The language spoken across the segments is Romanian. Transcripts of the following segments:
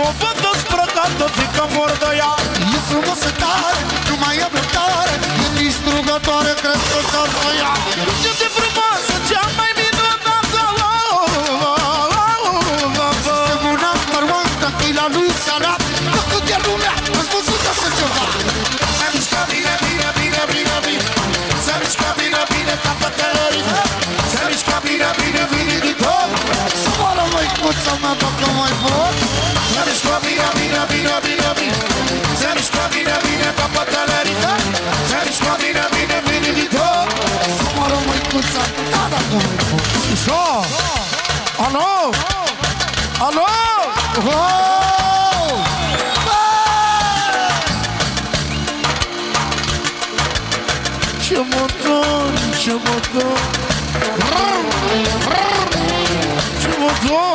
o văd dezbrăcată, fică mor de ea. E frumosă tare, nu mai e blătare, e distrugătoare, cred că s-ar tăia. Ce de frumoasă, cea mai minunată. Sistemul number one, dacă e la lui Sarat, dacă de lumea, ați văzut așa ceva. Se mișcă bine, bine, bine, bine, bine. Se mișcă bine, bine, capătele rive. Se mișcă bine, bine, bine, din tot. Să moară măicuța mea dacă mai pot. Se mișcă bine, bine, bine, bine, bine. Se mișcă bine, bine, capătele rive. Se mișcă bine, bine, bine, din tot. Să moară măicuța mea dacă mai pot. Așa. Alo? Alo? Ce motor, ce motor. Ce motor.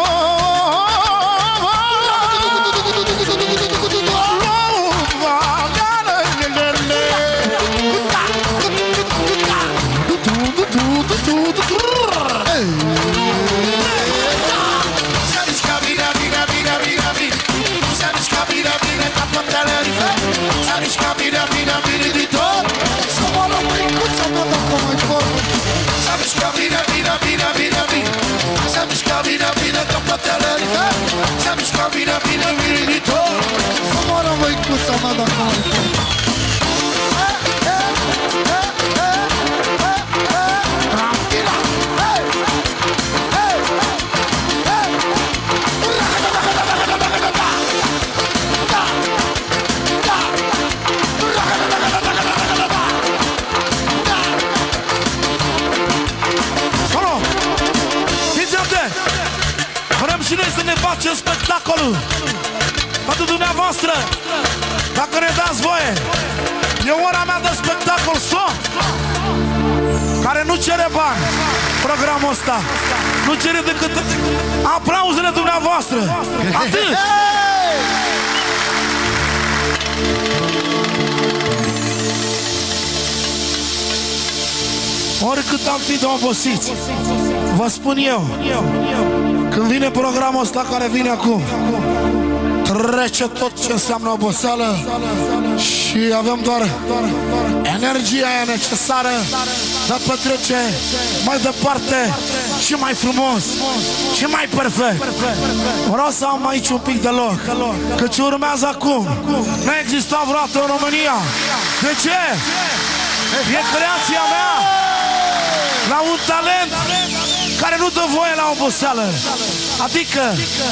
Facem spectacolul pentru dumneavoastră. Dacă ne dați voie, e ora mea de spectacol care nu cere bani. Programul ăsta nu cere decât aplauzele dumneavoastră. Atât. Oricât am fi de obosiți, vă spun eu, când vine programul ăsta care vine acum, trece tot ce înseamnă oboseală și avem doar energia aia necesară de a petrece mai departe și mai frumos și mai perfect. Vreau să am aici un pic de loc, că ce urmează acum nu exista vreodată în România. De ce? E creația mea la un talent care nu dă voie la oboseală. Adică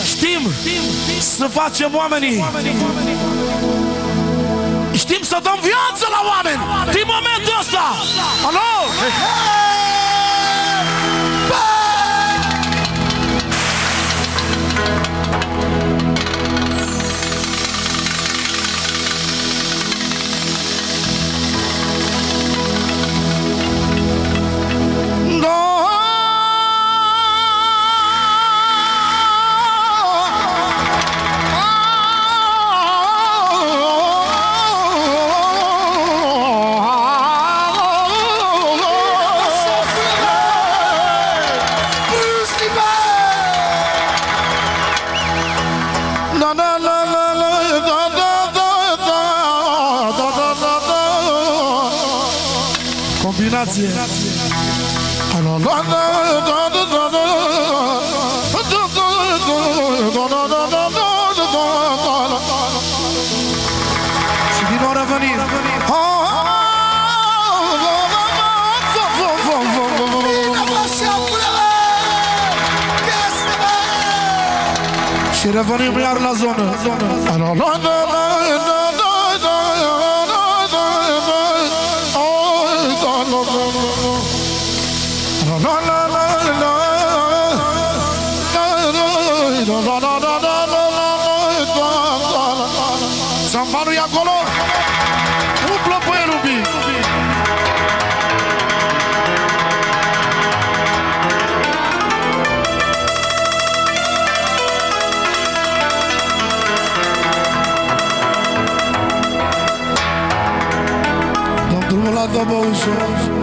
știm să facem oamenii, știm să dăm viață la oameni din momentul ăsta. Alo? Combinație. Și din nou revenim. Și revenim iar la zonă. Samba nu-i acolo? Umplă pe el un pic. Dăm drumul la Dobă ușor.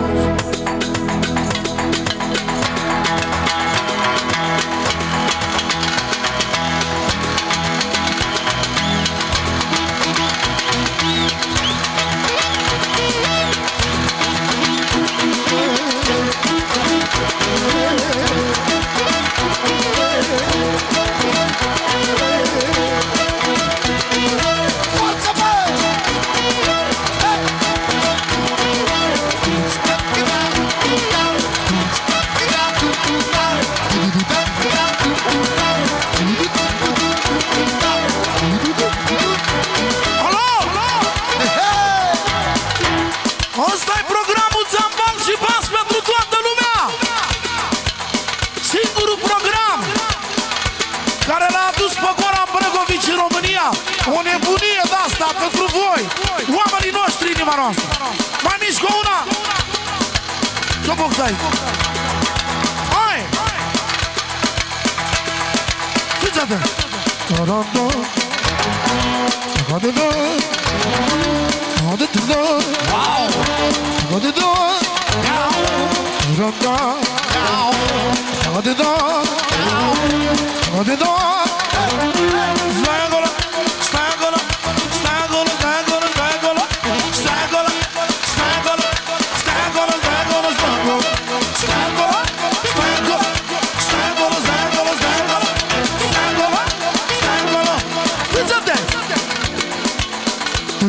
Dun,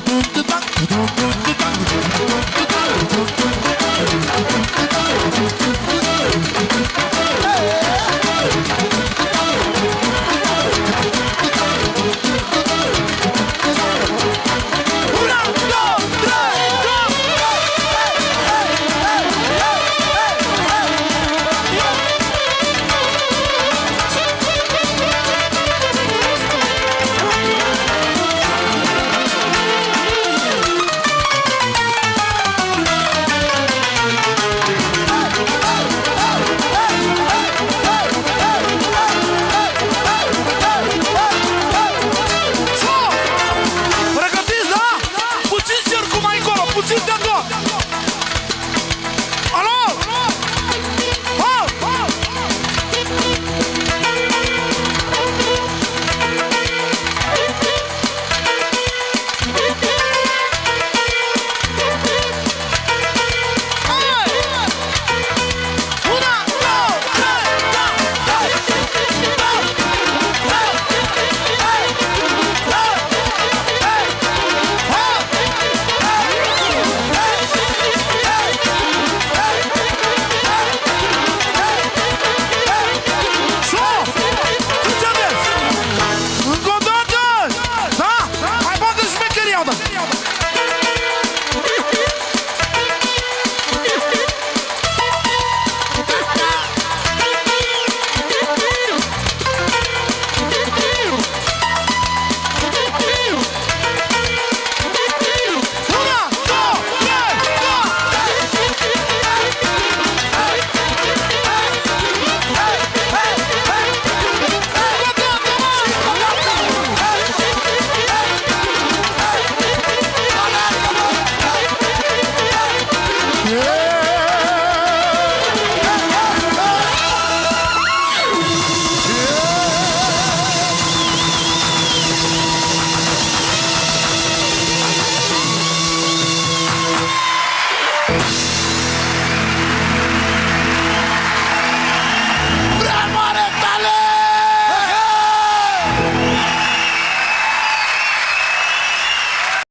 dun, dun.